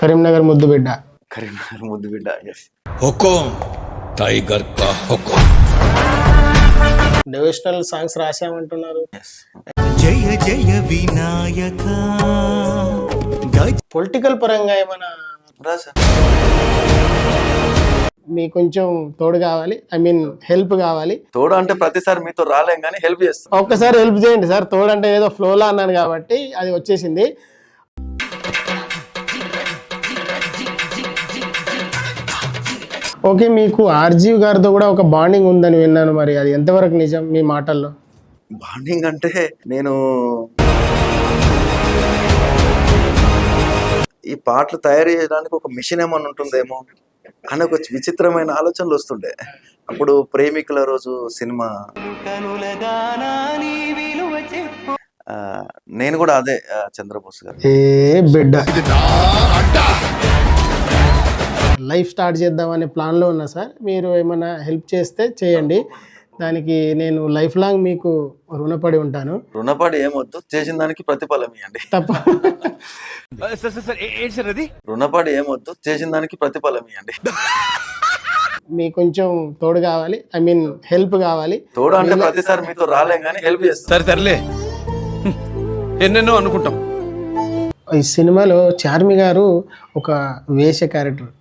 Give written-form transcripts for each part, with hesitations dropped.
కరీంనగర్ ముద్దు బిడ్డ. కరీంనగర్ ముద్దు బిడ్డ. ఎస్. హుకుం టైగర్ కా హుకుం. డివోషనల్ సాంగ్స్ రాసామంటున్నారు. ఎస్. జయ జయ వినాయక. పొలిటికల్ పరంగా ఏమైనా రాసా. మీకు కొంచెం తోడు కావాలి, హెల్ప్ కావాలి. తోడు అంటే ప్రతిసారి మీతో రాలేం కానీ హెల్ప్ చేస్తాం. ఒక్కసారి హెల్ప్ చేయండి సార్. తోడు అంటే ఏదో ఫ్లోలా అన్నాను కాబట్టి అది వచ్చేసింది. ఓకే, మీకు ఆర్జీవ్ గారితో కూడా ఒక బాండింగ్ ఉందని విన్నాను, మరి అది ఎంతవరకు నిజం మీ మాటల్లో? బాండింగ్ అంటే నేను ఈ పాటలు తయారు చేయడానికి ఒక మిషన్ ఏమన్నా ఉంటుందేమో అని ఒక విచిత్రమైన ఆలోచనలు వస్తుండే. అప్పుడు ప్రేమికుల రోజు సినిమా నేను కూడా అదే చంద్రబోస్ గారు ఏ బిడ్డ లైఫ్ స్టార్ట్ చేద్దామనే ప్లాన్లో ఉన్నా సార్. మీరు ఏమైనా హెల్ప్ చేస్తే చేయండి, దానికి నేను లైఫ్ లాంగ్ మీకు రుణపడి ఉంటాను. రుణపడి ఏమొద్దు, చేసిన దానికి ప్రతిఫలం ఇవ్వండి. తప్ప రుణపడి ఏమొద్దు, చేసిన దానికి ప్రతిఫలం ఇవ్వండి. మీకు కొంచెం తోడు కావాలి, హెల్ప్ కావాలి. తోడు అంటే ప్రతిసారి మీతో రాలేం కానీ హెల్ప్ చేస్తాం. సర్లే ఎన్నెన్నో అనుకుంటాం. ఈ సినిమాలో చార్మి గారు ఒక వేష character.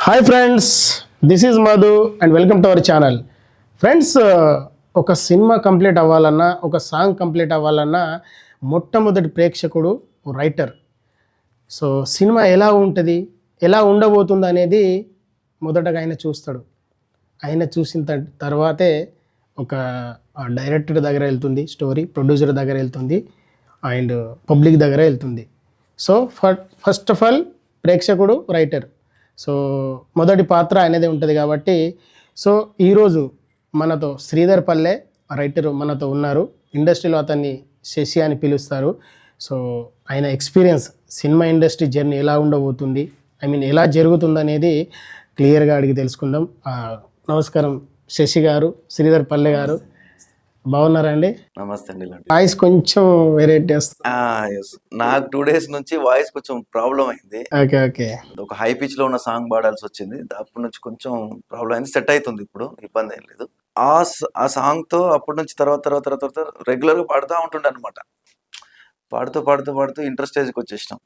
Hi friends, this is Madhu and welcome to our channel. Friends, ఒక సినిమా కంప్లీట్ అవ్వాలన్నా, ఒక సాంగ్ కంప్లీట్ అవ్వాలన్నా మొట్టమొదటి ప్రేక్షకుడు రైటర్. సో సినిమా ఎలా ఉంటుంది, ఎలా ఉండబోతుంది అనేది మొదటగా ఆయన చూస్తాడు. ఆయన చూసిన తర్వాతే ఒక డైరెక్టర్ దగ్గర వెళ్తుంది స్టోరీ, ప్రొడ్యూసర్ దగ్గర వెళ్తుంది అండ్ పబ్లిక్ దగ్గర వెళ్తుంది. సో ఫస్ట్ ఆఫ్ ఆల్ ప్రేక్షకుడు రైటర్. సో మొదటి పాత్ర అనేది ఉంటుంది కాబట్టి, సో ఈరోజు మనతో శ్రీధర్ పల్లె రైటర్ మనతో ఉన్నారు. ఇండస్ట్రీలో అతన్ని శశి అని పిలుస్తారు. సో ఆయన ఎక్స్పీరియన్స్, సినిమా ఇండస్ట్రీ జర్నీ ఎలా ఉండబోతుంది, ఎలా జరుగుతుంది అనేది క్లియర్గా అడిగి తెలుసుకుందాం. నమస్కారం శశి గారు, శ్రీధర్ పల్లె గారు, బాగున్నారా అండి? నమస్తే అండి. వాయిస్ కొంచెం వెరైటీ వస్తుంది. నాకు 2 days నుంచి వాయిస్ కొంచెం ప్రాబ్లం అయింది. Okay okay. ఒక హై పిచ్ లో ఉన్న సాంగ్ పాడాల్సి వచ్చింది. అప్పటి నుంచి కొంచెం ప్రాబ్లం అయింది. సెట్ అవుతుంది ఇప్పుడు, ఇబ్బంది ఏం లేదు. ఆ సాంగ్ తో అప్పటి నుంచి తర్వాత రెగ్యులర్ గా పాడుతూ ఉంటుండే అనమాట. పాడుతూ ఇంటర్ స్టేజ్కి వచ్చేసినాం.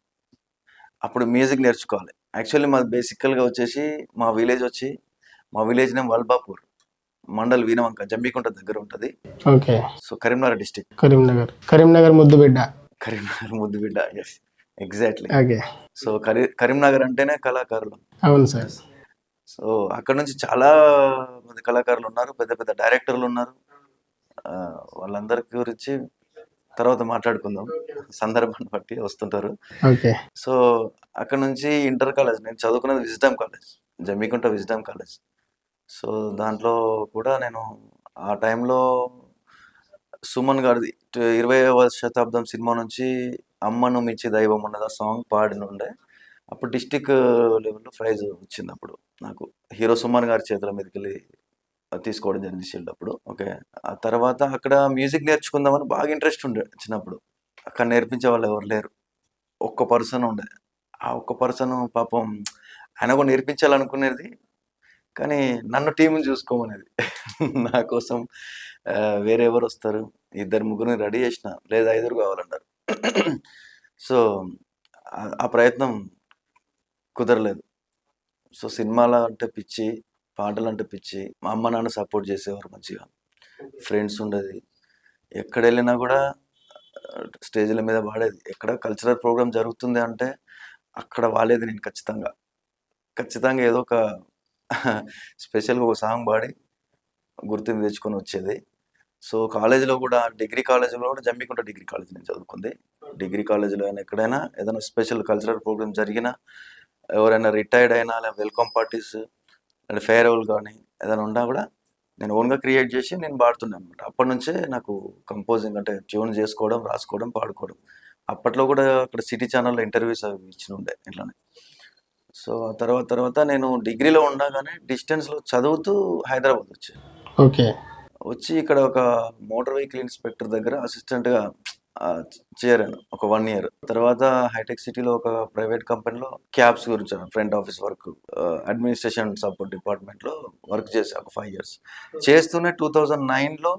అప్పుడు మ్యూజిక్ నేర్చుకోవాలి. యాక్చువల్లీ మాది బేసికల్గా వచ్చేసి మా విలేజ్ నేమ్ వల్బాపూర్, మండల్ వీనవంక, జంబికుంట దగ్గర ఉంటుంది. Okay. So Karimnagar district. Karimnagar ముద్దు బిడ్డ. కరీంనగర్ ముద్దు బిడ్డ. Yes, exactly. Okay. So Karimnagar అంటేనే కళాకారులు. అవును సార్. సో అక్కడ నుంచి చాలా మంది కళాకారులు ఉన్నారు, పెద్ద పెద్ద డైరెక్టర్లు ఉన్నారు. వాళ్ళందరి గురించి తర్వాత మాట్లాడుకుందాం, సందర్భాన్ని బట్టి వస్తుంటారు. ఓకే. సో అక్కడ నుంచి ఇంటర్ కాలేజ్, నేను చదువుకున్నది wisdom college, Jammikunta wisdom college. So దాంట్లో కూడా నేను ఆ టైంలో సుమన్ గారిది 20వ శతాబ్దం సినిమా నుంచి అమ్మను మించి దైవం ఉన్నది ఆ సాంగ్ పాడినుండే. అప్పుడు డిస్టిక్ లెవెల్లో ప్రైజ్ వచ్చింది. అప్పుడు నాకు హీరో సుమన్ గారి చేతుల మీదకి వెళ్ళి తీసుకోవడం జరిగింది షీల్డ్ అప్పుడు. ఓకే. ఆ తర్వాత అక్కడ మ్యూజిక్ నేర్చుకుందామని బాగా ఇంట్రెస్ట్ ఉండే చిన్నప్పుడు. అక్కడ నేర్పించే వాళ్ళు ఎవరు లేరు, ఒక్క పర్సన్ ఉండే. ఆ ఒక్క పర్సన్ పాపం ఆయన కూడా నేర్పించాలనుకునేది, కానీ నన్ను టీంని చూసుకోమనేది. నా కోసం వేరే ఎవరు వస్తారు, 2-3 రెడీ చేసిన, లేదా 5 కావాలన్నారు. సో ఆ ప్రయత్నం కుదరలేదు. సో సినిమాల అంటే పిచ్చి, పాటలు అంటే పిచ్చి. మా అమ్మ నాన్న సపోర్ట్ చేసేవారు మంచిగా, ఫ్రెండ్స్ ఉండేది. ఎక్కడ వెళ్ళినా కూడా స్టేజ్ల మీద పాడేది. ఎక్కడ కల్చరల్ ప్రోగ్రామ్ జరుగుతుంది అంటే అక్కడ వాలేది నేను ఖచ్చితంగా ఏదో ఒక స్పెషల్గా ఒక సాంగ్ పాడి గుర్తింపు తెచ్చుకొని వచ్చేది. సో కాలేజీలో కూడా, డిగ్రీ కాలేజీలో కూడా, జమ్మికుంట డిగ్రీ కాలేజ్ నేను చదువుకుంది. డిగ్రీ కాలేజీలో అయినా ఎక్కడైనా ఏదైనా స్పెషల్ కల్చరల్ ప్రోగ్రామ్ జరిగినా, ఎవరైనా రిటైర్డ్ అయినా, లేదా వెల్కమ్ పార్టీస్ అంటే ఫేర్వెల్ కానీ ఏదైనా ఉన్నా కూడా నేను ఓన్గా క్రియేట్ చేసి నేను పాడుతున్నాను అనమాట. అప్పటి నుంచే నాకు కంపోజింగ్ అంటే ట్యూన్ చేసుకోవడం, రాసుకోవడం, పాడుకోవడం అప్పట్లో కూడా అక్కడ సిటీ ఛానల్లో ఇంటర్వ్యూస్ అవి ఇచ్చినుండే ఇట్లానే. సో ఆ తర్వాత నేను డిగ్రీలో ఉండగానే డిస్టెన్స్లో చదువుతూ హైదరాబాద్ వచ్చాను. ఓకే. వచ్చి ఇక్కడ ఒక మోటార్ వెహికల్ ఇన్స్పెక్టర్ దగ్గర అసిస్టెంట్గా చేరాను ఒక 1 ఇయర్. తర్వాత హైటెక్ సిటీలో ఒక ప్రైవేట్ కంపెనీలో క్యాబ్స్ గురించి front office work, administration support డిపార్ట్మెంట్లో వర్క్ చేశాను ఒక 5 ఇయర్స్. చేస్తూనే 2009లో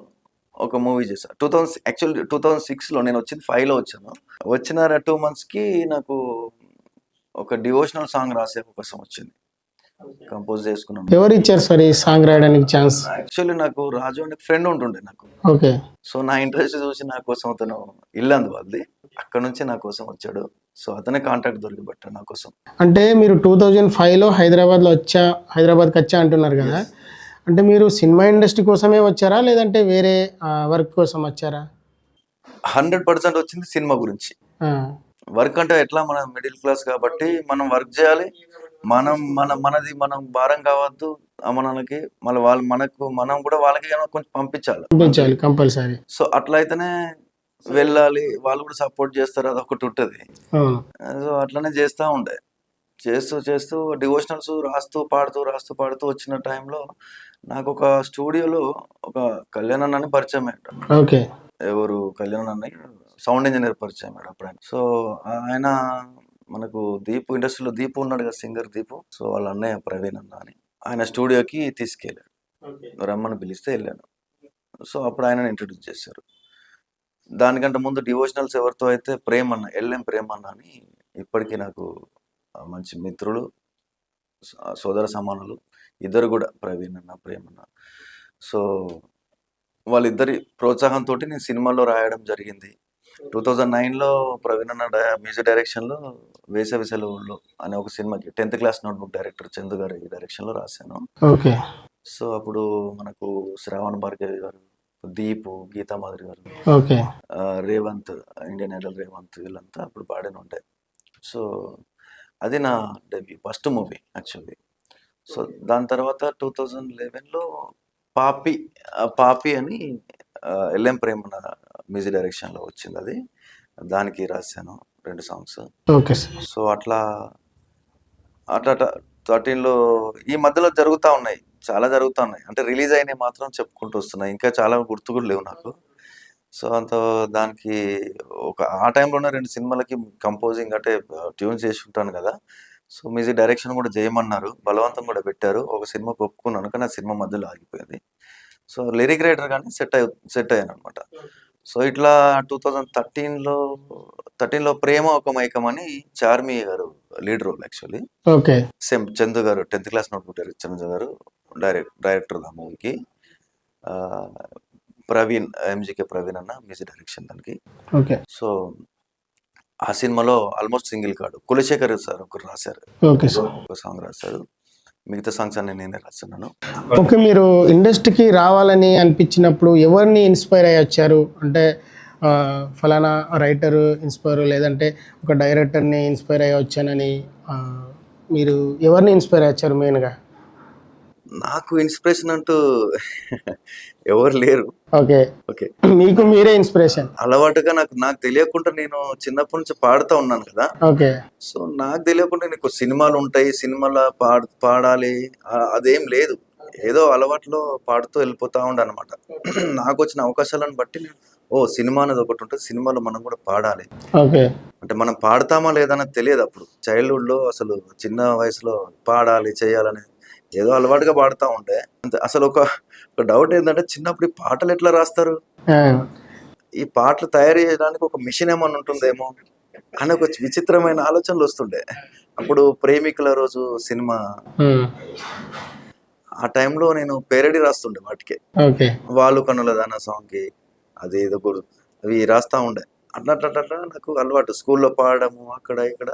ఒక మూవీ చేశాను. 2006లో నేను వచ్చింది 5లో వచ్చాను. వచ్చిన 2 monthsకి నాకు ఒక డివోషనల్ సాంగ్ రాసే అవకాశం వచ్చింది. కంపోజ్ చేసుకున్నాను. ఎవరు ఇచ్చారు సార్ ఈ సాంగ్ రాయడానికి ఛాన్స్? యాక్చువల్లీ నాకు రాజు అనే ఫ్రెండ్ ఉంటుండే నాకు. ఓకే. సో నా ఇంట్రెస్ట్ చూసి నా కోసం అతను ఇల్లందు వాళ్ళది, అక్కడ నుంచి నా కోసం వచ్చాడు. సో అతనే కాంటాక్ట్ దొరికిపట్టాడు నా కోసం. అంటే మీరు 2005లో హైదరాబాద్కి వచ్చా అంటున్నారు కదా, అంటే మీరు సినిమా ఇండస్ట్రీ కోసమే వచ్చారా లేదంటే వేరే వర్క్ కోసం వచ్చారా? 100% వచ్చింది సినిమా గురించి. వర్క్ అంటే ఎట్లా, మన మిడిల్ క్లాస్ కాబట్టి మనం వర్క్ చేయాలి, మనది మనం భారం కావద్దు అమ్మనాన్నకి, మళ్ళీ మనం కూడా వాళ్ళకి కొంచెం పంపించాలి కంపల్సరీ. సో అట్లా అయితేనే వెళ్ళాలి, వాళ్ళు కూడా సపోర్ట్ చేస్తారు, అదొకటి ఉంటుంది. సో అట్లనే చేస్తూ ఉండే. చేస్తూ డివోషనల్స్ రాస్తూ పాడుతూ వచ్చిన టైంలో నాకు ఒక స్టూడియోలో ఒక కళ్యాణ్ అన్న అని పరిచయం అయ్యాడు. ఓకే. ఎవరు కళ్యాణ్ అన్నయ్య సౌండ్ ఇంజనీర్ పరిచయం అయ్యాడు అప్పుడైనా. సో ఆయన మనకు ఇండస్ట్రీలో దీపు ఉన్నాడు కదా, సింగర్ దీపు. సో వాళ్ళ అన్నయ్య ప్రవీణ్ అన్న అని ఆయన స్టూడియోకి తీసుకెళ్ళాడు, రమ్మని పిలిస్తే వెళ్ళాను. సో అప్పుడు ఆయనను ఇంట్రడ్యూస్ చేశారు. దానికంటే ముందు డివోషనల్స్ ఎవరితో అయితే ఎల్ఎం ప్రేమ్ అన్న అని ఇప్పటికీ నాకు మంచి మిత్రులు, సోదర సమానులు ఇద్దరు కూడా, ప్రవీణ్ అన్న ప్రేమ్ అన్న. సో వాళ్ళిద్దరి ప్రోత్సాహంతో నేను సినిమాలో రాయడం జరిగింది. 2009లో ప్రవీణ్ అన్న మ్యూజిక్ డైరెక్షన్లో వేసవి సెలవుల్లో అనే ఒక సినిమాకి 10th class notebook director Chandu గారి డైరెక్షన్లో రాశాను. ఓకే. సో అప్పుడు మనకు శ్రావణ్ భార్గవి గారు, దీపు, గీతా మాధురి గారు, okay, Revanth, Indian Idol Revanth, వీళ్ళంతా అప్పుడు పాడిన ఉంటాయి. సో అది నా debut first movie actually. So దాని తర్వాత 2011లో పాపి అని ఎల్ఎం ప్రేమ్ మ్యూజిక్ డైరెక్షన్లో వచ్చింది. అది దానికి రాశాను 2 songs. ఓకే. సో అట్లా 13లో ఈ మధ్యలో చాలా జరుగుతూ ఉన్నాయి. అంటే రిలీజ్ అయినవి మాత్రం చెప్పుకుంటూ వస్తున్నాయి, ఇంకా చాలా గుర్తు కూడా లేవు నాకు. సో దానికి ఆ టైంలోనే 2 సినిమాలకి కంపోజింగ్ అంటే ట్యూన్స్ చేసి ఉంటాను కదా. సో మ్యూజిక్ డైరెక్షన్ కూడా చేయమన్నారు, బలవంతం కూడా పెట్టారు. ఒక సినిమాకి ఒప్పుకున్నాను, కానీ ఆ సినిమా మధ్యలో ఆగిపోయింది. సో లిరిక్ రైటర్ కానీ సెట్ అయ్యాను అనమాట. సో ఇట్లా 2013లో ప్రేమ ఒక మైకం అని చార్మి గారు lead role actually. Okay. Same Chandu గారు 10th class notebook director Chandu గారు డైరెక్టర్ ఆ మూవీకి. ఎంజీకే ప్రవీణ్ అన్న మ్యూజిక్ డైరెక్షన్ దానికి. ఓకే. సో ఆ సినిమాలో almost single card Kulasekhar sir ఒకరు రాశారు. Okay sir. ఒక సాంగ్ రాశారు, మిగతా సాంగ్స్ అన్ని నేనే రాస్తున్నాను. ఓకే. మీరు ఇండస్ట్రీకి రావాలని అనిపించినప్పుడు ఎవరిని ఇన్స్పైర్ అయ్యి వచ్చారు? అంటే ఫలానా రైటర్ ఇన్స్పైర్, లేదంటే ఒక డైరెక్టర్ని ఇన్స్పైర్ అయ్యి వచ్చానని మీరు ఎవరిని ఇన్స్పైర్ అయ్యి వచ్చారు మెయిన్గా? నాకు ఇన్స్పిరేషన్ అంటూ ఎవరు లేరు. ఓకే. ఓకే. మీకు మీరే ఇన్స్పిరేషన్? అలవాటుగా నాకు తెలియకుండా నేను చిన్నప్పటి నుంచి పాడుతూ ఉన్నాను కదా. ఓకే. సో నాకు తెలియకుండా నీకు సినిమాలు ఉంటాయి, సినిమాలో పాడాలి అదేం లేదు, ఏదో అలవాట్లో పాడుతూ వెళ్ళిపోతా ఉండనమాట. నాకు వచ్చిన అవకాశాలను బట్టి సినిమా అనేది ఒకటి ఉంటుంది, సినిమాలో మనం కూడా పాడాలి. ఓకే. అంటే మనం పాడతామా లేదన్నది తెలియదు అప్పుడు. చైల్డ్హుడ్లో అసలు చిన్న వయసులో పాడాలి చేయాలని ఏదో అలవాటుగా పాడుతూ ఉంటే అసలు ఒక డౌట్ ఏంటంటే, చిన్నప్పుడు ఈ పాటలు ఎట్లా రాస్తారు, ఈ పాటలు తయారు చేయడానికి ఒక మిషన్ ఏమన్నా ఉంటుందేమో అని ఒక విచిత్రమైన ఆలోచనలు వస్తుండే. అప్పుడు ప్రేమికుల రోజు సినిమా, ఆ టైంలో నేను పేరడీ రాస్తుండే వాటికి. వాళ్ళు కనులదాన సాంగ్కి అది ఏదో అవి రాస్తా ఉండే. అట్లా నాకు అలవాటు, స్కూల్లో పాడడము అక్కడ ఇక్కడ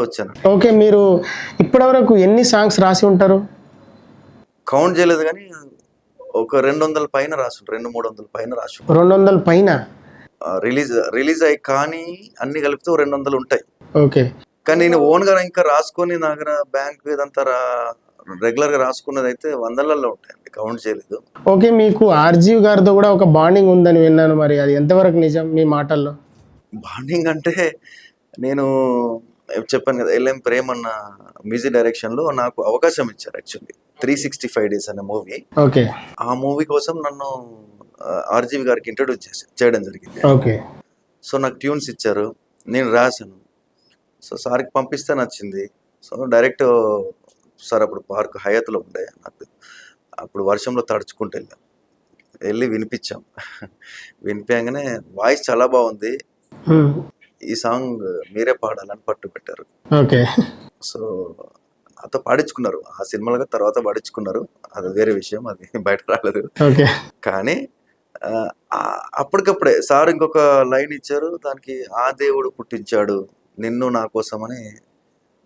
వచ్చాను. ఓకే. మీరు ఇప్పటివరకు ఎన్ని సాంగ్స్ రాసి ఉంటారు? కౌంట్ చేయలేదు, కానీ ఒక 200 పైన రాసు, 200-300 పైన రాసు. 200 పైన రిలీజ్ అయ్యి కానీ అన్ని కలిపితే 200 ఉంటాయి. ఓకే. కానీ నేను ఓన్గా ఇంకా రాసుకొని నా దగ్గర బ్యాంక్ ఇదంతా రెగ్యులర్గా రాసుకున్నది అయితే 100లలో ఉంటాయండి, కౌంట్ చేయలేదు. ఓకే. మీకు ఆర్జీవ్ గారితో కూడా ఒక బాండింగ్ ఉందని విన్నాను, మరి అది ఎంతవరకు నిజం మీ మాటల్లో? బాండింగ్ అంటే నేను చెప్పాను కదా, ఎల్ఎం ప్రేమ్ అన్న మ్యూజిక్ డైరెక్షన్లో నాకు అవకాశం ఇచ్చారు యాక్చువల్లీ. 365 డేస్ అనే మూవీ. ఓకే. ఆ మూవీ కోసం నన్ను ఆర్జీవి గారికి ఇంట్రొడ్యూస్ చేయడం జరిగింది. ఓకే. సో నాకు ట్యూన్స్ ఇచ్చారు, నేను రాశాను. సో సార్కి పంపిస్తే నచ్చింది. సో డైరెక్ట్ సార్ అప్పుడు పార్క్ హయాత్లో ఉండే, నాకు అప్పుడు వర్షంలో తడుచుకుంటూ వెళ్ళి వినిపించాం. వినిపించగానే వాయిస్ చాలా బాగుంది, ఈ సాంగ్ మీరే పాడాలని పట్టు పెట్టారు. ఓకే. సో నాతో పాడించుకున్నారు, ఆ సినిమాలుగా తర్వాత పాడించుకున్నారు, అది వేరే విషయం, అది బయట రాలేదు. ఓకే. కానీ అప్పటికప్పుడే సార్ ఇంకొక లైన్ ఇచ్చారు, దానికి ఆ దేవుడు పుట్టించాడు నిన్ను నా కోసం అని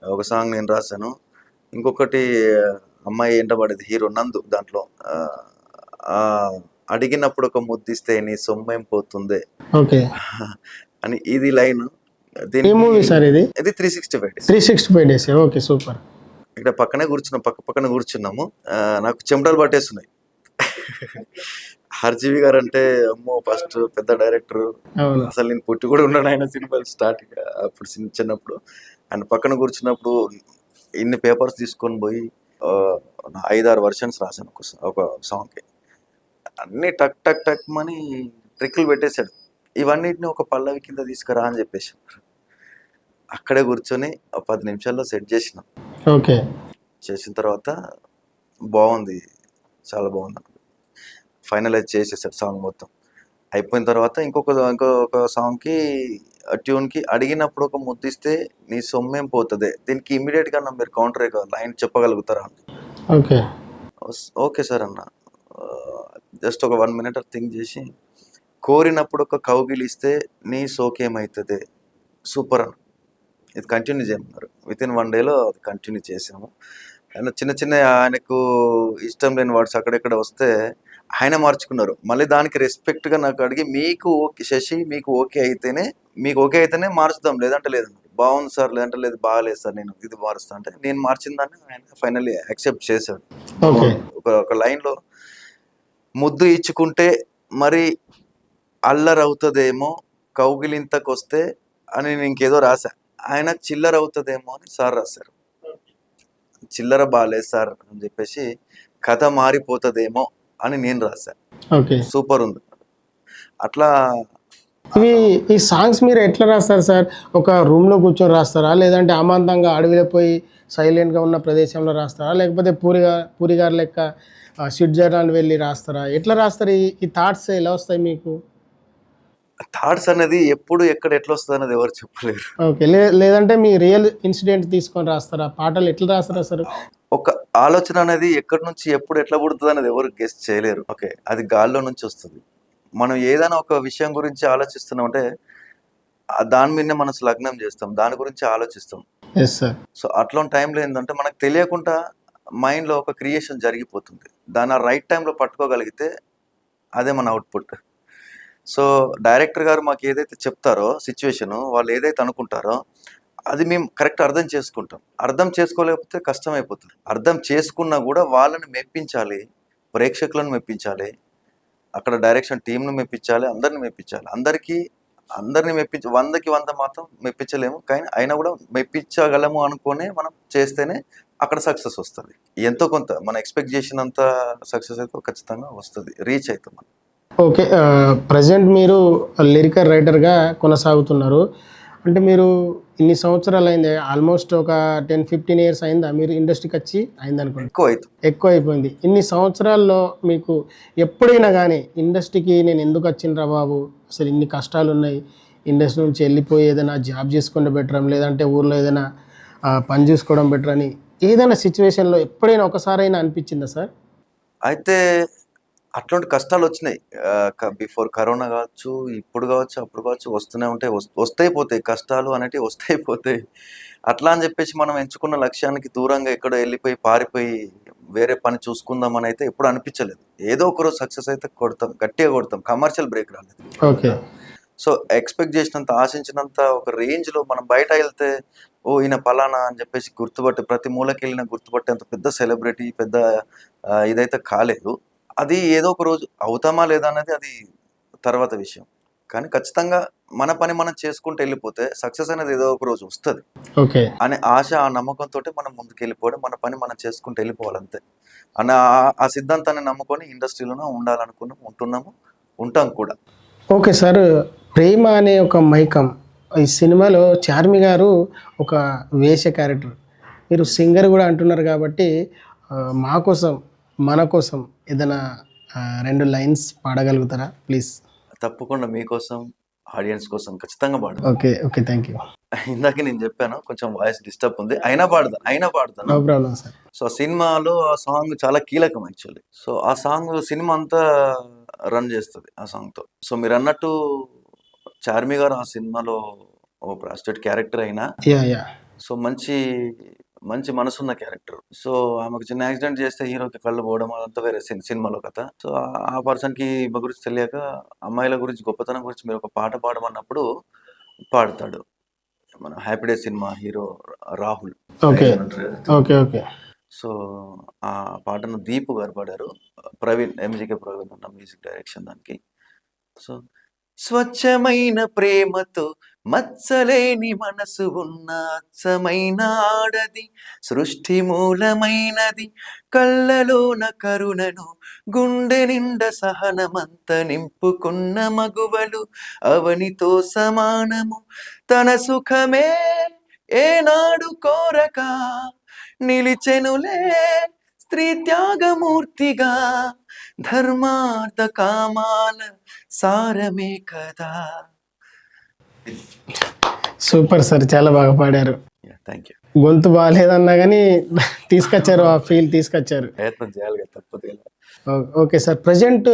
ఒక సాంగ్ నేను రాశాను. ఇంకొకటి అమ్మాయి ఎంటబడేది హీరో నందు, దాంట్లో అడిగినప్పుడు ఒక ముద్దిస్తే నీ సొమ్మేం పోతుందే ఓకే అని ఇది లైన్. ఏ మూవీ సార్ ఇది? ఇది 365 డేస్. 365 డేస్. Okay, super. ఇక్కడ పక్కనే కూర్చున్నాం, పక్కన కూర్చున్నాము. నాకు చెమటలు పట్టేస్తున్నాయి. ఆర్జీవి గారు అంటే అమ్మో ఫస్ట్ పెద్ద డైరెక్టర్, అసలు నేను పుట్టి కూడా ఉన్నాను ఆయన సినిమాలు స్టార్టింగ్ అప్పుడు చిన్నప్పుడు. ఆయన పక్కన కూర్చున్నప్పుడు ఇన్ని పేపర్స్ తీసుకొని పోయి 5-6 వర్షన్స్ రాశాను ఒక సాంగ్కి. అన్నీ టక్ టక్ టక్ మని ట్రిక్లు పెట్టేశాడు. ఇవన్నిటిని ఒక పల్లవి కింద తీసుకురా అని చెప్పేసి అక్కడే కూర్చొని 10 నిమిషాల్లో సెట్ చేసినాం. ఓకే. చేసిన తర్వాత బాగుంది, చాలా బాగుంది. ఫైనలైజ్ చేసేసాడు సాంగ్ మొత్తం. అయిపోయిన తర్వాత ఇంకొక సాంగ్కి ట్యూన్కి అడిగినప్పుడు ఒక ముద్దిస్తే నీ సొమ్మేం పోతుంది, దీనికి ఇమీడియట్గా మీరు కౌంటర్ లైన్ చెప్పగలుగుతారా అని. ఓకే. ఓకే సార్ అన్న. జస్ట్ ఒక 1 మినిట్ థింక్ చేసి, కోరినప్పుడు ఒక కౌగిలిస్తే నీ సోకేమవుతుంది, సూపర్ అన్న, ఇది కంటిన్యూ చేయమన్నారు. వితిన్ 1 డేలో అది కంటిన్యూ చేసాము. ఆయన చిన్న ఆయనకు ఇష్టం లేని వర్డ్స్ అక్కడెక్కడ వస్తే ఆయన మార్చుకున్నారు. మళ్ళీ దానికి రెస్పెక్ట్గా నాకు అడిగి, మీకు ఓకే శశి, మీకు ఓకే అయితేనే మార్చుదాం, లేదంటే లేదన్నారు. బాగుంది సార్, లేదంటే లేదు, బాగాలేదు సార్, నేను ఇది మారుస్తా అంటే నేను మార్చిన దాన్ని ఆయన ఫైనల్లీ యాక్సెప్ట్ చేశాడు. ఒక లైన్లో ముద్దు ఇచ్చుకుంటే మరి అల్లరవుతుందేమో కౌగిలింతకొస్తే అని నేను ఇంకేదో రాశా. ఆయన చిల్లర అవుతుందేమో అని సార్ రాశారు. చిల్లర బాగాలేదు సార్ అని చెప్పేసి కథ మారిపోతుందేమో అని నేను రాశా. ఓకే, సూపర్ ఉంది. అట్లా ఈ సాంగ్స్ మీరు ఎట్లా రాస్తారు సార్? ఒక రూమ్లో కూర్చొని రాస్తారా, లేదంటే అమాంతంగా అడవిలో పోయి సైలెంట్గా ఉన్న ప్రదేశంలో రాస్తారా, లేకపోతే పూరిగారు లెక్క స్విట్జర్లాండ్ వెళ్ళి రాస్తారా? ఎట్లా రాస్తారు? ఈ థాట్స్ ఎలా వస్తాయి మీకు? థాట్స్ అనేది ఎప్పుడు ఎక్కడ ఎట్లా వస్తుంది అనేది ఎవరు చెప్పలేరు. ఓకే. లేదంటే మీ రియల్ ఇన్సిడెంట్ తీసుకొని రాస్తారా? పాటలు ఎట్లా రాస్తారా సార్? ఒక ఆలోచన అనేది ఎక్కడి నుంచి ఎప్పుడు ఎట్లా పుడుతుంది అనేది ఎవరు గెస్ట్ చేయలేరు. ఓకే, అది గాల్లో నుంచి వస్తుంది. మనం ఏదైనా ఒక విషయం గురించి ఆలోచిస్తున్నాం అంటే దాని మీదనే మనసు లగ్నం చేస్తాం, దాని గురించి ఆలోచిస్తాం. సో అట్లాంటి టైంలో ఏంటంటే మనకు తెలియకుండా మైండ్లో ఒక క్రియేషన్ జరిగిపోతుంది. దాన్ని ఆ రైట్ టైంలో పట్టుకోగలిగితే అదే మన అవుట్పుట్. సో డైరెక్టర్ గారు మాకు ఏదైతే చెప్తారో సిచ్యువేషను, వాళ్ళు ఏదైతే అనుకుంటారో అది మేము కరెక్ట్ అర్థం చేసుకుంటాం. అర్థం చేసుకోలేకపోతే కష్టమైపోతుంది. అర్థం చేసుకున్నా కూడా వాళ్ళని మెప్పించాలి, ప్రేక్షకులను మెప్పించాలి, అక్కడ డైరెక్షన్ టీంను మెప్పించాలి, అందరిని మెప్పించాలి. అందరినీ మెప్పించి 100కి 100 మాత్రం మెప్పించలేము, కానీ అయినా కూడా మెప్పించగలము అనుకునే మనం చేస్తేనే అక్కడ సక్సెస్ వస్తుంది. ఎంతో కొంత మన ఎక్స్పెక్ట్ చేసినంత సక్సెస్ అయితే ఖచ్చితంగా వస్తుంది, రీచ్ అవుతాం మనం. ఓకే. ప్రజెంట్ మీరు లిరికల్ రైటర్గా కొనసాగుతున్నారు అంటే మీరు ఇన్ని సంవత్సరాలు అయింది, ఆల్మోస్ట్ ఒక 10-15 ఇయర్స్ అయిందా మీరు ఇండస్ట్రీకి వచ్చి? అయింది అనుకోండి, ఎక్కువ అయిపోయింది. ఇన్ని సంవత్సరాల్లో మీకు ఎప్పుడైనా కానీ ఇండస్ట్రీకి నేను ఎందుకు వచ్చిండ్రా బాబు, అసలు ఇన్ని కష్టాలు ఉన్నాయి, ఇండస్ట్రీ నుంచి వెళ్ళిపోయి ఏదైనా జాబ్ చేసుకుంటే బెటర్, లేదంటే ఊర్లో ఏదైనా పని చూసుకోవడం బెటర్ అని ఏదైనా సిచ్యువేషన్లో ఎప్పుడైనా ఒకసారైనా అనిపించిందా సార్? అయితే అట్లాంటి కష్టాలు వచ్చినాయి. బిఫోర్ కరోనా కావచ్చు, ఇప్పుడు కావచ్చు, అప్పుడు కావచ్చు, వస్తూనే ఉంటాయి, వస్తాయి పోతాయి. కష్టాలు అనేటివి వస్తాయి పోతాయి. అట్లా అని చెప్పేసి మనం ఎంచుకున్న లక్ష్యానికి దూరంగా ఎక్కడో వెళ్ళిపోయి పారిపోయి వేరే పని చూసుకుందామని అయితే ఎప్పుడు అనిపించలేదు. ఏదో ఒకరోజు సక్సెస్ అయితే కొడతాం, గట్టిగా కొడతాం. కమర్షియల్ బ్రేక్ రాలేదు. ఓకే. సో ఎక్స్పెక్ట్ చేసినంత, ఆశించినంత ఒక రేంజ్లో మనం బయట వెళ్తే ఓ ఈయన పలానా అని చెప్పేసి గుర్తుపట్టి ప్రతి మూలకి వెళ్ళిన గుర్తుపట్టేంత పెద్ద సెలబ్రిటీ, పెద్ద ఇదైతే కాలేదు. అది ఏదో ఒక రోజు అవుతామా లేదా అనేది అది తర్వాత విషయం. కానీ ఖచ్చితంగా మన పని మనం చేసుకుంటూ వెళ్ళిపోతే సక్సెస్ అనేది ఏదో ఒక రోజు వస్తుంది ఓకే. అనే ఆశ, ఆ నమ్మకంతో మనం ముందుకు వెళ్ళిపోవడం, మన పని మనం చేసుకుంటూ వెళ్ళిపోవాలి అంతే అన్న ఆ సిద్ధాంతాన్ని నమ్ముకొని ఇండస్ట్రీలోనే ఉండాలనుకున్నాం, ఉంటున్నాము, ఉంటాం కూడా. Okay sir. 'ప్రేమ అనే ఒక మైకం' ఈ సినిమాలో చార్మి గారు ఒక వేష క్యారెక్టర్. మీరు సింగర్ కూడా అంటున్నారు కాబట్టి మా కోసం, మన కోసం ఏదైనా 2 లైన్స్ పాడగలుగుతారా ప్లీజ్? తప్పకుండా మీకోసం, ఆడియన్స్ కోసం ఖచ్చితంగా పాడతాను. ఓకే. ఓకే. Thank you. ఇందాక నేను చెప్పాను కొంచెం వాయిస్ డిస్టర్బ్ ఉంది, అయినా పాడతాను. No problem sir. సో ఆ సినిమాలో ఆ సాంగ్ చాలా కీలకం యాక్చువల్లీ. సో ఆ సాంగ్ సినిమా అంతా రన్ చేస్తుంది ఆ సాంగ్తో. సో మీరు అన్నట్టు చార్మి గారు ఆ సినిమాలో ఓ ప్రాస్టిట్యూట్ క్యారెక్టర్ అయినా యా. సో మంచి మనసున్న క్యారెక్టర్. సో ఆమెకు చిన్న యాక్సిడెంట్ చేస్తే హీరోకి కళ్ళు పోవడం అదంతా వేరే సినిమాలో కథ. సో ఆ పర్సన్కి ఈమె గురించి తెలియక అమ్మాయిల గురించి, గొప్పతనం గురించి మీరు ఒక పాట పాడమన్నప్పుడు పాడతాడు. మన happy day cinema hero Rahul. Okay. Okay. So ఆ పాటను దీపు గారు పాడారు, ప్రవీణ్, ఎంజీకే ప్రవీణ్ అన్న మ్యూజిక్ డైరెక్షన్ దానికి. సో స్వచ్ఛమైన ప్రేమతో మచ్చలేని మనసు ఉన్న అచ్చమైన ఆడది, సృష్టి మూలమైనది, కళ్ళలోన కరుణను, గుండె నిండా సహనమంత నింపుకున్న మగువలు, అవనితో సమానము, తన సుఖమే ఏనాడు కోరక నిలిచెనులే స్త్రీ త్యాగమూర్తిగా, ధర్మార్థ కామాల సారమే కదా. Super sir. చాలా బాగా పాడారు. Thank you. గొంతు బాగాలేదన్నా కానీ తీసుకొచ్చారు, ఆ ఫీల్ తీసుకొచ్చారు. ప్రయత్నం చేయాలి కదా, తప్పదు కదా. Okay sir. ప్రజెంట్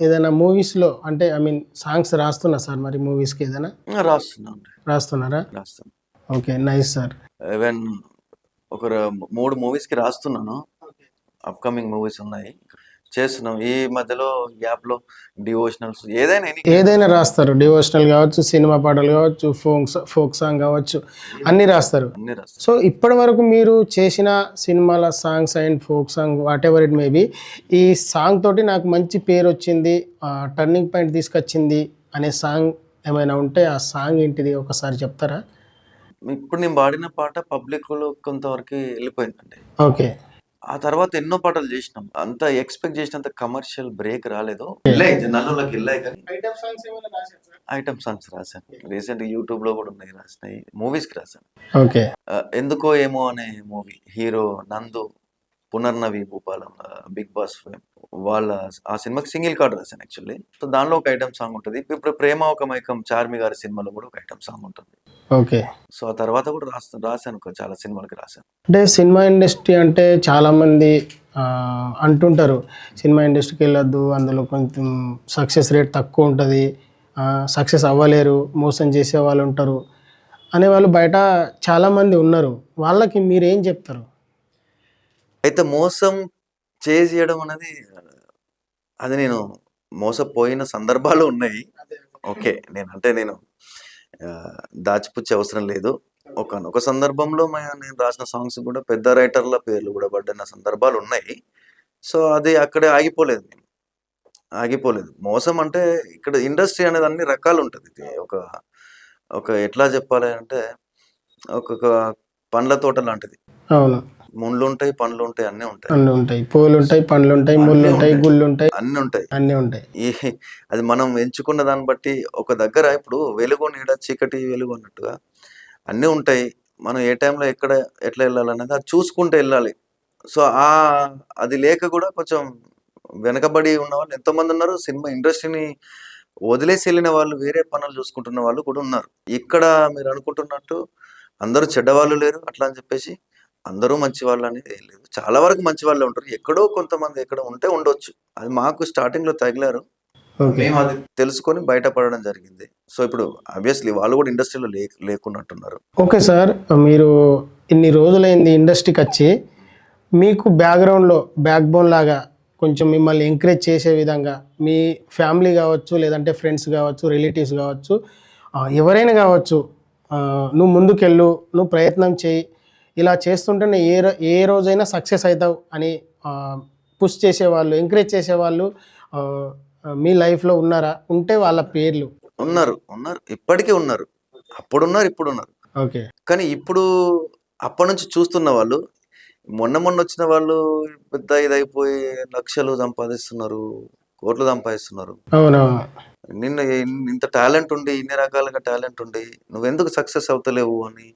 ఏదైనా మూవీస్లో అంటే ఐ మీన్ సాంగ్స్ రాస్తున్నా సార్, మరి మూవీస్కి ఏదైనా రాస్తున్నారా? రాస్తాను. ఓకే. Nice sir. ఈవెన్ ఒక 3 మూవీస్కి రాస్తున్నాను. అప్కమింగ్ మూవీస్ ఉన్నాయి, చేస్తున్నాం. ఈ మధ్యలో గ్యాప్లో డివోషనల్స్ ఏదైనా రాస్తారు. డివోషనల్ కావచ్చు, సినిమా పాటలు కావచ్చు, ఫోక్ సాంగ్ కావచ్చు, అన్నీ రాస్తారు. సో ఇప్పటి వరకు మీరు చేసిన సినిమాల songs and folk song what ever it may be, ఈ సాంగ్ తోటి నాకు మంచి పేరు వచ్చింది, టర్నింగ్ పాయింట్ తీసుకొచ్చింది అనే సాంగ్ ఏమైనా ఉంటే ఆ సాంగ్ ఏంటిది ఒకసారి చెప్తారా? ఇప్పుడు నేను పాడిన పాట పబ్లిక్లో కొంతవరకు వెళ్ళిపోయిందండి. ఓకే. ఆ తర్వాత ఎన్నో పాటలు చేసినాం, అంత ఎక్స్పెక్ట్ చేసినంత కమర్షియల్ బ్రేక్ రాలేదు. నల్లోకి వెళ్ళాయి కానీ ఐటమ్ సాంగ్స్ రాశాను. రీసెంట్ యూట్యూబ్ లో కూడా ఉన్నాయి, రాసినాయి. మూవీస్ కి రాశాను. ఓకే. ఎందుకో ఏమో అనే movie, hero Nandu, Punarnavi Bhupalam, big boss fame, వాళ్ళ ఆ సినిమాకి సింగిల్ కార్డ్ రాశాను యాక్చువల్లీ. సో దానిలో ఒక ఐటమ్ సాంగ్ ఉంటుంది. ఇప్పుడు ప్రేమ ఒక మైకం చార్మి గారి సినిమాలో కూడా ఒక ఐటమ్ సాంగ్ ఉంటుంది. ఓకే. సో ఆ తర్వాత కూడా రాశాను, చాలా సినిమాలకి రాశాను. అంటే సినిమా ఇండస్ట్రీ అంటే చాలామంది అంటుంటారు, సినిమా ఇండస్ట్రీకి వెళ్ళొద్దు, అందులో కొంచెం సక్సెస్ రేట్ తక్కువ ఉంటుంది, సక్సెస్ అవ్వలేరు, మోసం చేసే వాళ్ళు ఉంటారు అనేవాళ్ళు బయట చాలామంది ఉన్నారు. వాళ్ళకి మీరు ఏం చెప్తారు? అయితే మోసం చేయడం అనేది, అది నేను మోసపోయిన సందర్భాలు ఉన్నాయి. ఓకే, నేను దాచిపుచ్చే అవసరం లేదు. ఒక సందర్భంలో నేను రాసిన సాంగ్స్ కూడా పెద్ద రైటర్ల పేర్లు కూడా పడ్డ సందర్భాలు ఉన్నాయి. సో అది అక్కడే ఆగిపోలేదు. మోసం అంటే ఇక్కడ ఇండస్ట్రీ అనేది అన్ని రకాలు ఉంటుంది. ఒక ఎట్లా చెప్పాలి అంటే ఒక పండ్ల తోట లాంటిది. అవును. ముళ్ళు ఉంటాయి, పండ్లు ఉంటాయి, అన్నీ ఉంటాయి, పూలు ఉంటాయి, పండ్లు ఉంటాయి, ముళ్ళు ఉంటాయి, గుళ్ళు ఉంటాయి, అన్నీ ఉంటాయి. అది మనం ఎంచుకున్న దాన్ని బట్టి ఒక దగ్గర ఇప్పుడు వెలుగు, నీడ, చీకటి, వెలుగు అన్నట్టుగా అన్నీ ఉంటాయి. మనం ఏ టైంలో ఎట్లా వెళ్ళాలనేది అది చూసుకుంటూ వెళ్ళాలి. సో అది లేక కూడా కొంచెం వెనకబడి ఉన్న వాళ్ళు ఎంతోమంది ఉన్నారు. సినిమా ఇండస్ట్రీని వదిలేసి వెళ్ళిన వాళ్ళు, వేరే పనులు చూసుకుంటున్న వాళ్ళు కూడా ఉన్నారు. ఇక్కడ మీరు అనుకుంటున్నట్టు అందరూ చెడ్డవాళ్ళు లేరు అట్లా అని చెప్పేసి అందరూ మంచి వాళ్ళు అనేది ఏం లేదు. చాలా వరకు మంచి వాళ్ళే ఉంటారు. ఎక్కడో కొంతమంది ఎక్కడ ఉండొచ్చు. అది మాకు స్టార్టింగ్ లో తగిలారు, మేము అది తెలుసుకొని బయటపడడం జరిగింది. సో ఇప్పుడు ఆబ్వియస్లీ వాళ్ళు కూడా ఇండస్ట్రీలో లేకున్నట్టున్నారు. ఓకే సార్, మీరు ఇన్ని రోజులైంది ఇండస్ట్రీకి వచ్చి, మీకు బ్యాక్గ్రౌండ్లో బ్యాక్ బోన్ లాగా కొంచెం మిమ్మల్ని ఎంకరేజ్ చేసే విధంగా మీ ఫ్యామిలీ కావచ్చు, లేదంటే ఫ్రెండ్స్ కావచ్చు, రిలేటివ్స్ కావచ్చు, ఎవరైనా కావచ్చు, నువ్వు ముందుకెళ్ళు, నువ్వు ప్రయత్నం చేయి, ఇలా చేస్తుంటేనే ఏ రోజైనా సక్సెస్ అవుతావు అని పుష్ చేసేవాళ్ళు, ఎంకరేజ్ చేసేవాళ్ళు మీ లైఫ్లో ఉన్నారా? ఉంటే వాళ్ళ పేర్లు. ఉన్నారు ఇప్పటికీ ఉన్నారు. అప్పుడున్నారు, ఇప్పుడున్నారు. ఓకే. కానీ ఇప్పుడు అప్పటి నుంచి చూస్తున్న వాళ్ళు మొన్న వచ్చిన వాళ్ళు పెద్ద ఇదైపోయి లక్షలు సంపాదిస్తున్నారు, కోట్లు సంపాదిస్తున్నారు. అవునవును. నిన్ను ఇంత టాలెంట్ ఉండి, ఇన్ని రకాలుగా టాలెంట్ ఉండి నువ్వెందుకు సక్సెస్ అవుతలేవు అని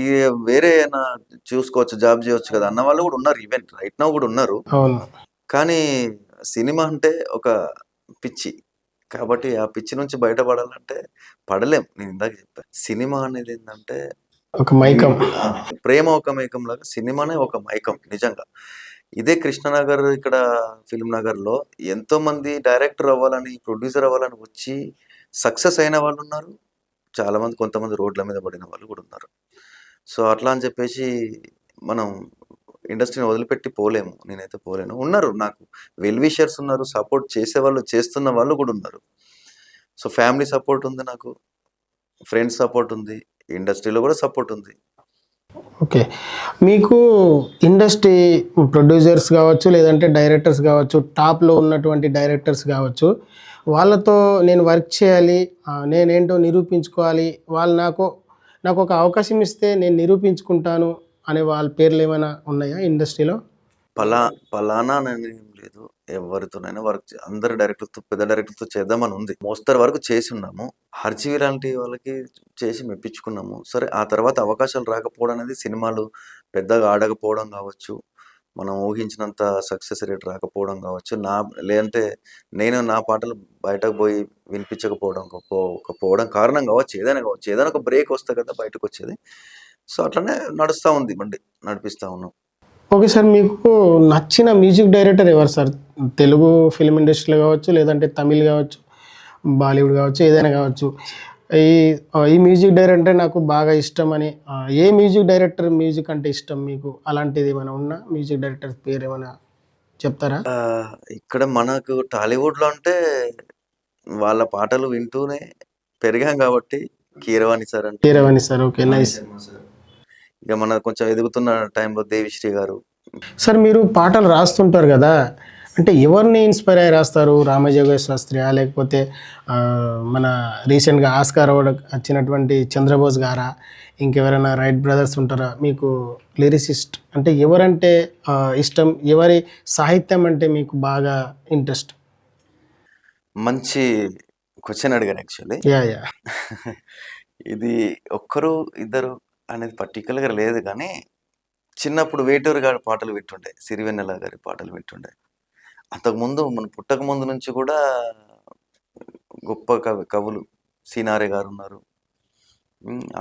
ఈ వేరే ఏమైనా చూసుకోవచ్చు, జాబ్ చేయొచ్చు కదా అన్న వాళ్ళు కూడా ఉన్నారు. ఈవెన్ రైట్ నౌ కూడా ఉన్నారు. అవును. కానీ సినిమా అంటే ఒక పిచ్చి. కాబట్టి ఆ పిచ్చి నుంచి బయటపడాలంటే పడలేం. నేను ఇందాక చెప్పా. సినిమా అనేది ఏందంటే ఒక మైకం. ప్రేమ ఒక మైకం లాగా సినిమానే ఒక మైకం నిజంగా. ఇదే కృష్ణనగర్ ఇక్కడ ఫిల్మ్ నగర్‌లో ఎంతోమంది డైరెక్టర్ అవ్వాలని, ప్రొడ్యూసర్ అవ్వాలని వచ్చి సక్సెస్ అయిన వాళ్ళున్నారు. చాలామంది కొంతమంది రోడ్ల మీద పడిన వాళ్ళు కూడా ఉన్నారు. సో, అట్లా అని చెప్పేసి మనం ఇండస్ట్రీని వదిలిపెట్టి పోలేము. నేనైతే పోలేను. ఉన్నారు నాకు వెల్ విషర్స్ ఉన్నారు. సపోర్ట్ చేసేవాళ్ళు, చేస్తున్న వాళ్ళు కూడా ఉన్నారు. సో, ఫ్యామిలీ సపోర్ట్ ఉంది నాకు. ఫ్రెండ్స్ సపోర్ట్ ఉంది. ఇండస్ట్రీలో కూడా సపోర్ట్ ఉంది. ఓకే. మీకు ఇండస్ట్రీ ప్రొడ్యూసర్స్ కావచ్చు, లేదంటే డైరెక్టర్స్ కావచ్చు, టాప్‌లో ఉన్నటువంటి డైరెక్టర్స్ కావచ్చు, వాళ్ళతో నేను వర్క్ చేయాలి, నేనేంటో నిరూపించుకోవాలి, వాళ్ళు నాకొక అవకాశం ఇస్తే నేను నిరూపించుకుంటాను అనే వాళ్ళ పేర్లేమైనా ఉన్నాయా ఇండస్ట్రీలో? పలానా అని ఏం లేదు. ఎవరితోనైనా వర్క్ అందరు డైరెక్టర్‌తో, పెద్ద డైరెక్టర్‌తో చేద్దామని ఉంది. మోస్తరు వరకు చేసున్నాము. 'ఆర్‌జీవి' లాంటి వాళ్ళకి చేసి మెప్పించుకున్నాము. సరే ఆ తర్వాత అవకాశాలు రాకపోవడం అనేది సినిమాలు పెద్దగా ఆడకపోవడం కావచ్చు, మనం ఊహించినంత సక్సెస్ రేట్ రాకపోవడం కావచ్చు, లేదంటే నేను నా పాటలు బయటకు పోయి వినిపించకపోవడం కారణం కావచ్చు, ఏదైనా కావచ్చు. ఏదైనా ఒక బ్రేక్ వస్తే కదా బయటకొచ్చేది. సో, అట్లనే నడుస్తా ఉంది బండి. నడిపిస్తా ఉన్నాం. Okay sir. మీకు నచ్చిన మ్యూజిక్ డైరెక్టర్ ఎవరు సార్? తెలుగు ఫిల్మ్ ఇండస్ట్రీలో కావచ్చు, లేదంటే తమిళ్ కావచ్చు, బాలీవుడ్ కావచ్చు, ఏదైనా కావచ్చు. ఈ ఈ మ్యూజిక్ డైరెక్టర్ అంటే నాకు బాగా ఇష్టమని, ఏ మ్యూజిక్ డైరెక్టర్ మ్యూజిక్ అంటే ఇష్టం మీకు? అలాంటిది ఏమైనా ఉందా? మ్యూజిక్ డైరెక్టర్ పేరేమైనా చెప్తారా? ఇక్కడ మనకు టాలీవుడ్‌లో అంటే వాళ్ళ పాటలు వింటూనే పెరిగాం కాబట్టి 'కీరవాణి' సార్ అంటే Keeravani sir. Okay. Nice. Sharma sir. ఇక మన కొంచెం ఎదుగుతున్న టైంలో 'దేవిశ్రీ' గారు. సార్ మీరు పాటలు రాస్తుంటారు కదా! అంటే ఎవరిని ఇన్‌స్పైర్ అయ్యి రాస్తారు? రామజోగయ్య శాస్త్రియా? లేకపోతే మన రీసెంట్‌గా ఆస్కార్ అవార్డ్ వచ్చినటువంటి చంద్రబోస్ గారా? ఇంకెవరైనా రైట్ బ్రదర్స్ ఉంటారా? మీకు లిరిసిస్ట్ అంటే ఎవరంటే ఇష్టం? ఎవరి సాహిత్యం అంటే మీకు బాగా ఇంట్రెస్ట్? మంచి క్వెషన్ అడిగారు యాక్చువల్లీ. యాహ్! ఇది ఒక్కరు, ఇద్దరు అనేది పర్టిక్యులర్‌గా లేదు కానీ, చిన్నప్పుడు వేటూరి గారి పాటలు వింటుండే. సిరివెన్నెల గారి పాటలు వింటుండే. అంతకుముందు మనం పుట్టకముందు నుంచి కూడా గొప్ప కవులు సీనారే గారున్నారు.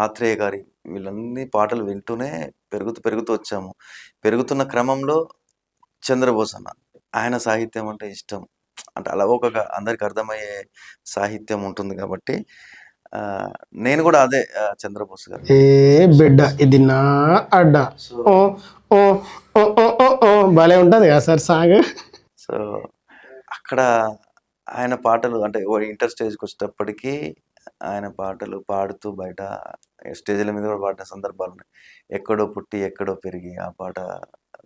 ఆత్రేయ గారి వీళ్ళన్నీ పాటలు వింటూనే పెరుగుతూ వచ్చాము. పెరుగుతున్న క్రమంలో చంద్రబోస్ అన్న. ఆయన సాహిత్యం అంటే ఇష్టం. అంటే అలవోకగా అందరికి అర్థమయ్యే సాహిత్యం ఉంటుంది కాబట్టి నేను కూడా అదే చంద్రబోస్ గారు. ఏ బిడ్డ ఇది నా అడ్డ ఓ ఓ ఓ ఓ ఓ ఓ భలే ఉంటుంది కదా సార్ సాంగ్. సో అక్కడ ఆయన పాటలు అంటే ఇంటర్ స్టేజ్కి వచ్చేటప్పటికి ఆయన పాటలు పాడుతూ బయట స్టేజ్ల మీద కూడా పాడిన సందర్భాలు ఉన్నాయి. ఎక్కడో పుట్టి ఎక్కడో పెరిగి ఆ పాట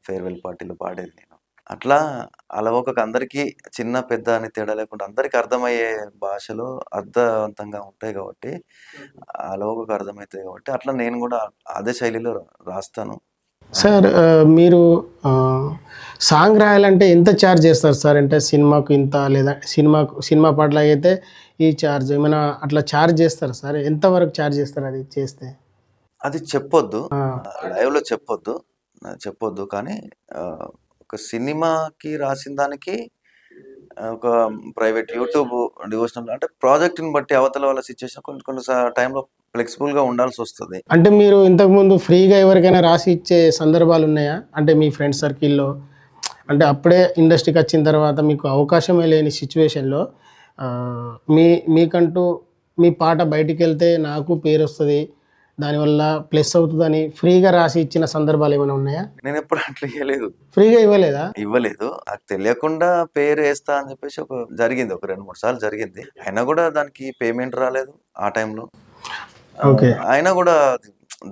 ఫేర్వెల్ పార్టీలో పాడేది నేను. అట్లా అలవోకగా అందరికీ చిన్న పెద్ద అని తేడా లేకుండా అందరికీ అర్థమయ్యే భాషలో అర్థవంతంగా ఉంటాయి కాబట్టి, అలవోకగా అర్థమవుతాయి కాబట్టి అట్లా నేను కూడా అదే శైలిలో రాస్తాను. సార్ మీరు సాంగ్ రాయాలంటే ఎంత ఛార్జ్ చేస్తారు సార్? అంటే సినిమాకు ఇంత, లేదా సినిమా పాటలకి అయితే ఈ ఛార్జ్ ఏమైనా అట్లా ఛార్జ్ చేస్తారా సార్? ఎంతవరకు ఛార్జ్ చేస్తారు అది చేస్తే? అది చెప్పొద్దు, లైవ్లో చెప్పొద్దు. కానీ ఒక సినిమాకి రాసిన దానికి ఒక ప్రైవేట్ యూట్యూబ్ డివోషనల్ అంటే ప్రాజెక్ట్ని బట్టి అవతల వాళ్ళ సిచ్యువేషన్ కొన్ని టైంలో ఫ్లెక్సిబుల్గా ఉండాల్సి వస్తుంది. అంటే మీరు ఇంతకుముందు ఫ్రీగా ఎవరికైనా రాసి ఇచ్చే సందర్భాలు ఉన్నాయా? అంటే మీ ఫ్రెండ్ సర్కిల్లో, అంటే అప్పుడే ఇండస్ట్రీకి వచ్చిన తర్వాత మీకు అవకాశమే లేని సిచ్యువేషన్లో మీకంటూ మీ పాట బయటికి వెళ్తే నాకు పేరు వస్తుంది, దానివల్ల ప్లస్ అవుతుందని ఫ్రీగా రాసి ఇచ్చిన సందర్భాలు ఏమైనా ఉన్నాయా? నేను ఎప్పుడు అట్లా ఇవ్వలేదు. ఫ్రీగా ఇవ్వలేదా? అది తెలియకుండా పేరు వేస్తా అని చెప్పేసి జరిగింది, ఒక 2-3 సార్లు జరిగింది. అయినా కూడా దానికి పేమెంట్ రాలేదు ఆ టైంలో. ఓకే. అయినా కూడా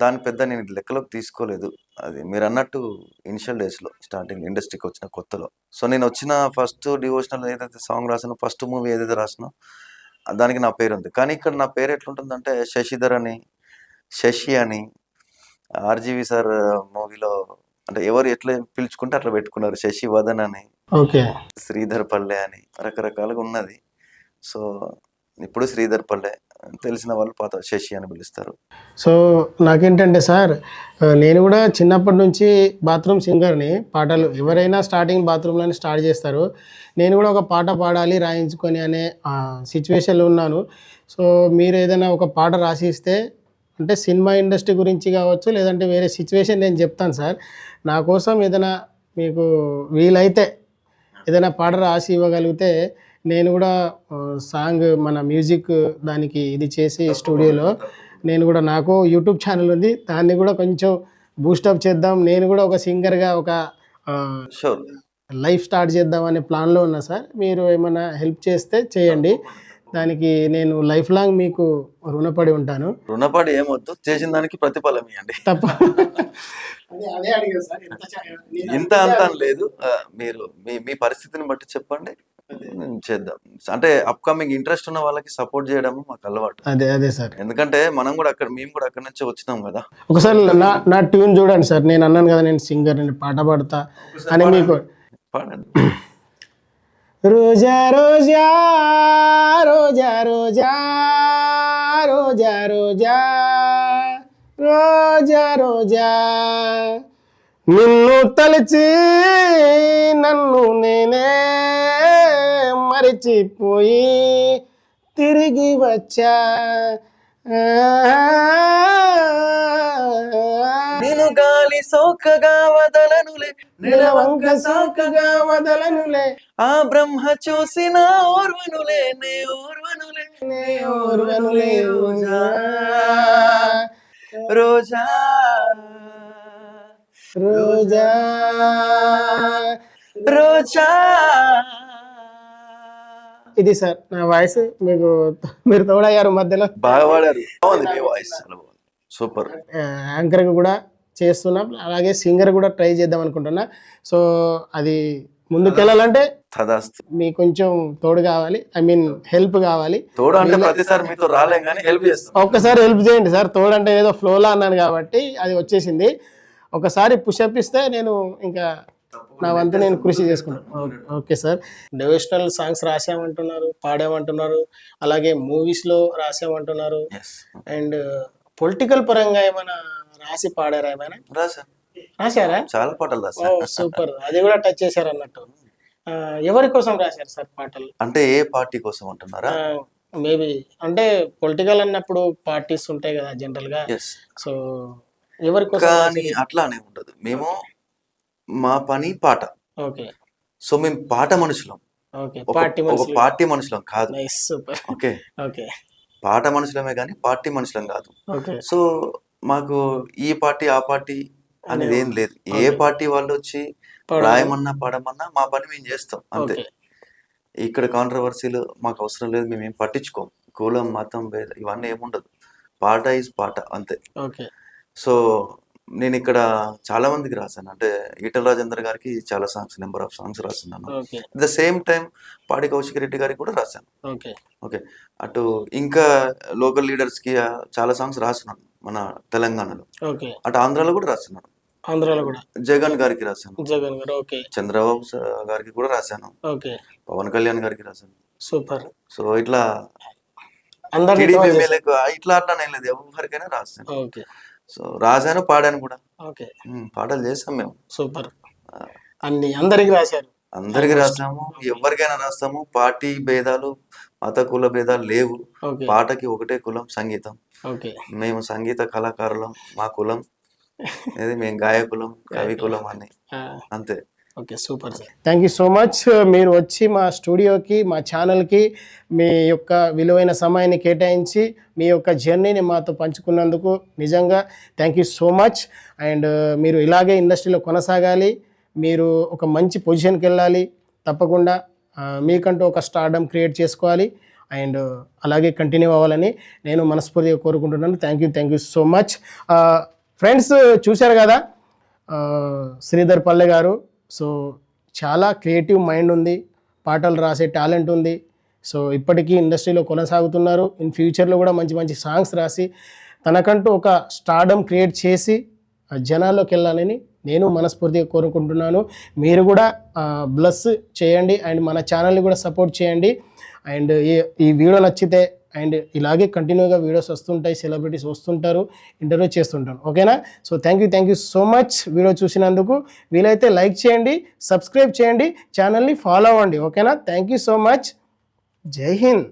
దాని పెద్ద నేను లెక్కలోకి తీసుకోలేదు. అది మీరు అన్నట్టు ఇనిషియల్ డేస్లో స్టార్టింగ్ ఇండస్ట్రీకి వచ్చిన కొత్తలో. సో నేను వచ్చిన ఫస్ట్ డివోషనల్ ఏదైతే సాంగ్ రాసానో, ఫస్ట్ మూవీ ఏదైతే రాసినో దానికి నా పేరు ఉంది. కానీ ఇక్కడ నా పేరు ఎట్లుంటుందంటే శశిధర్ అని, శశి అని, ఆర్జీవి సార్ మూవీలో అంటే ఎవరు ఎట్లా పిలుచుకుంటే అట్లా పెట్టుకున్నారు. శశివదన్ అని, ఓకే. శ్రీధర్ పల్లె అని రకరకాలుగా ఉన్నది. సో ఇప్పుడు శ్రీధర్ పల్లె, తెలిసిన వాళ్ళు పాత శశి అని పిలుస్తారు. సో నాకేంటంటే సార్, నేను కూడా చిన్నప్పటి నుంచి బాత్రూమ్ సింగర్ని. పాటలు ఎవరైనా స్టార్టింగ్ బాత్రూంలోనే స్టార్ట్ చేస్తారు. నేను కూడా ఒక పాట పాడాలి రాయించుకొని అనే సిచ్యువేషన్లో ఉన్నాను. సో మీరు ఏదైనా ఒక పాట రాసి ఇస్తే, అంటే సినిమా ఇండస్ట్రీ గురించి కావచ్చు, లేదంటే వేరే సిచ్యువేషన్ నేను చెప్తాను సార్. నా కోసం ఏదైనా మీకు వీలైతే ఏదైనా పాట రాసి ఇవ్వగలిగితే నేను కూడా సాంగ్ మన మ్యూజిక్ దానికి ఇది చేసి స్టూడియోలో నేను కూడా, నాకు యూట్యూబ్ ఛానల్ ఉంది, దాన్ని కూడా కొంచెం బూస్టప్ చేద్దాం, నేను కూడా ఒక సింగర్గా ఒక షూర్ లైఫ్ స్టార్ట్ చేద్దాం అనే ప్లాన్లో ఉన్నా సార్. మీరు ఏమైనా హెల్ప్ చేస్తే చేయండి, దానికి నేను లైఫ్ లాంగ్ మీకు రుణపడి ఉంటాను. రుణపడి ఏమొద్దు, చేసిన దానికి ప్రతిఫలం ఇవ్వండి. తప్ప ఇంత అంత అని లేదు. మీరు మీ పరిస్థితిని బట్టి చెప్పండి, చేద్దాం. అంటే అప్కమింగ్ ఇంట్రెస్ట్ ఉన్న వాళ్ళకి సపోర్ట్ చేయడం మాకు అలవాటు. అదే సార్. ఎందుకంటే మేము కూడా అక్కడ నుంచి వచ్చినాం కదా. ఒకసారి నా ట్యూన్ చూడండి సార్. నేను అన్నాను కదా నేను సింగర్, నేను పాట పాడతా అని. మీకు పాడండి. రోజా రోజా రోజా రోజా రోజా రోజా రోజా రోజా, నిన్ను తలచి నన్ను నేనే మరిచిపోయి తిరిగి వచ్చా, నేను గాలి సోకగా వదలనులే, నిలవంక సోకగా వదలనులే, ఆ బ్రహ్మ చూసిన ఓర్వనులే, నే ఓర్వనులే, నే ఓర్వనులే రోజా రోజా రోజా రోజా. ఇది సార్ నా వాయిస్. మీకు మీరు తోడయ్యారు మధ్యలో. బాగా పాడారు, బాగుంది మీ వాయిస్, సూపర్. యాంకర్గా కూడా చేస్తున్నాం, అలాగే సింగర్ కూడా ట్రై చేద్దాం అనుకుంటున్నా. సో అది ముందుకెళ్ళాలంటే తదాస్తు. మీకు కొంచెం తోడు కావాలి, ఐ మీన్ హెల్ప్ కావాలి. తోడు అంటే ప్రతిసారి మీతో రాలేం కానీ హెల్ప్ చేస్తాం. ఒక్కసారి హెల్ప్ చేయండి సార్. తోడు అంటే ఏదో ఫ్లోలా అన్నాను కాబట్టి అది వచ్చేసింది. ఒకసారి పుషప్ ఇస్తే నేను ఇంకా నా వంతు నేను కృషి చేసుకున్నాను. Okay sir. డివోషనల్ సాంగ్స్ రాసామంటున్నారు, పాడామంటున్నారు, అలాగే మూవీస్లో రాసామంటున్నారు. అండ్ పొలిటికల్ పరంగా ఏమైనా రాసి పాడారా? ఏమైనా రాశారా? చాలా పాటలు రాశారు. సూపర్. అది కూడా టచ్ చేశారు అన్నట్టు. ఎవరి కోసం రాశారు సార్ పాటలు? అంటే ఏ పార్టీ కోసం అంటున్నారా? మేబీ అంటే పొలిటికల్ అన్నప్పుడు పార్టీస్ ఉంటాయి కదా జనరల్ గా. సో ఎవరి కోసం? కానీ అట్లానే ఉండదు. మేము మా పని పాట. ఓకే. సో మేము పాట మనుషులం, ఓకే. పార్టీ మనుషులం కాదు. సూపర్. ఓకే. ఓకే. పాట మనుషులమే కానీ పార్టీ మనుషులం కాదు. ఓకే. సో మాకు ఈ పార్టీ ఆ పార్టీ అనేది ఏం లేదు. ఏ పార్టీ వాళ్ళు వచ్చి రాయమన్నా పాడమన్నా మా పని మేము చేస్తాం అంతే. ఇక్కడ కాంట్రవర్సీలు మాకు అవసరం లేదు, మేము ఏం పట్టించుకోం. కులం మతం ఇవన్నీ ఏముండదు. పాట ఈజ్ పాట అంతే. ఓకే. సో నేను ఇక్కడ చాలా మందికి రాశాను. అంటే ఈటల రాజేందర్ గారికి చాలా సాంగ్స్, నెంబర్ ఆఫ్ సాంగ్స్ రాస్తున్నాను. అట్ ద సేమ్ టైం పాడి కౌశిక్ రెడ్డి గారికి కూడా రాశాను. ఓకే. అటు ఇంకా లోకల్ లీడర్స్ కి చాలా సాంగ్స్ రాస్తున్నాను మన తెలంగాణలో. అటు ఆంధ్రాలో కూడా రాస్తున్నాను. జగన్ గారికి రాశాను, చంద్రబాబు గారికి కూడా రాశాను, పవన్ కళ్యాణ్ గారికి రాశాను. సూపర్. సో ఇట్లా ఇట్లా అట్లానే లేదు, ఎవరికైనా రాశాను. సో రాశాను, పాడాను కూడా. పాటలు చేస్తాం మేము. సూపర్. అందరికి రాశారు? అందరికి రాస్తాము, ఎవరికైనా రాస్తాము. పార్టీ భేదాలు, మత కుల భేదాలు లేవు. పాటకి ఒకటే కులం, సంగీతం. మేము సంగీత కళాకారులం. మా కులం ఇది, మేము గాయకులం, కవి కులం అని అంతే. Okay. Super sir. Thank you so much. మీరు వచ్చి మా స్టూడియోకి, మా ఛానల్కి మీ యొక్క విలువైన సమయాన్ని కేటాయించి మీ యొక్క జర్నీని మాతో పంచుకున్నందుకు నిజంగా thank you so much. And మీరు ఇలాగే ఇండస్ట్రీలో కొనసాగాలి, మీరు ఒక మంచి పొజిషన్కి వెళ్ళాలి, తప్పకుండా మీకంటూ ఒక స్టార్డమ్ క్రియేట్ చేసుకోవాలి, అండ్ అలాగే కంటిన్యూ అవ్వాలని నేను మనస్ఫూర్తిగా కోరుకుంటున్నాను. Thank you so much. Friends చూశారు కదా శ్రీధర్ పల్లె గారు. సో చాలా క్రియేటివ్ మైండ్ ఉంది, పాటలు రాసే టాలెంట్ ఉంది, సో ఇప్పటికీ ఇండస్ట్రీలో కొనసాగుతున్నారు. ఇన్ ఫ్యూచర్లో కూడా మంచి మంచి సాంగ్స్ రాసి తనకంటూ ఒక స్టార్డమ్ క్రియేట్ చేసి జనాల్లోకి వెళ్ళాలని నేను మనస్ఫూర్తిగా కోరుకుంటున్నాను. మీరు కూడా బ్లెస్ చేయండి అండ్ మన ఛానల్ని కూడా సపోర్ట్ చేయండి. అండ్ ఈ వీడియో నచ్చితే అండ్ ఇలాగే కంటిన్యూగా వీడియోస్ వస్తుంటాయి, సెలబ్రిటీస్ వస్తుంటారు, ఇంటర్వ్యూ చేస్తుంటాను. ఓకేనా? So thank you so much video చూసినందుకు. వీలైతే లైక్ చేయండి, సబ్స్క్రైబ్ చేయండి, ఛానల్ని ఫాలో అవ్వండి. ఓకేనా? Thank you so much. జై హింద్.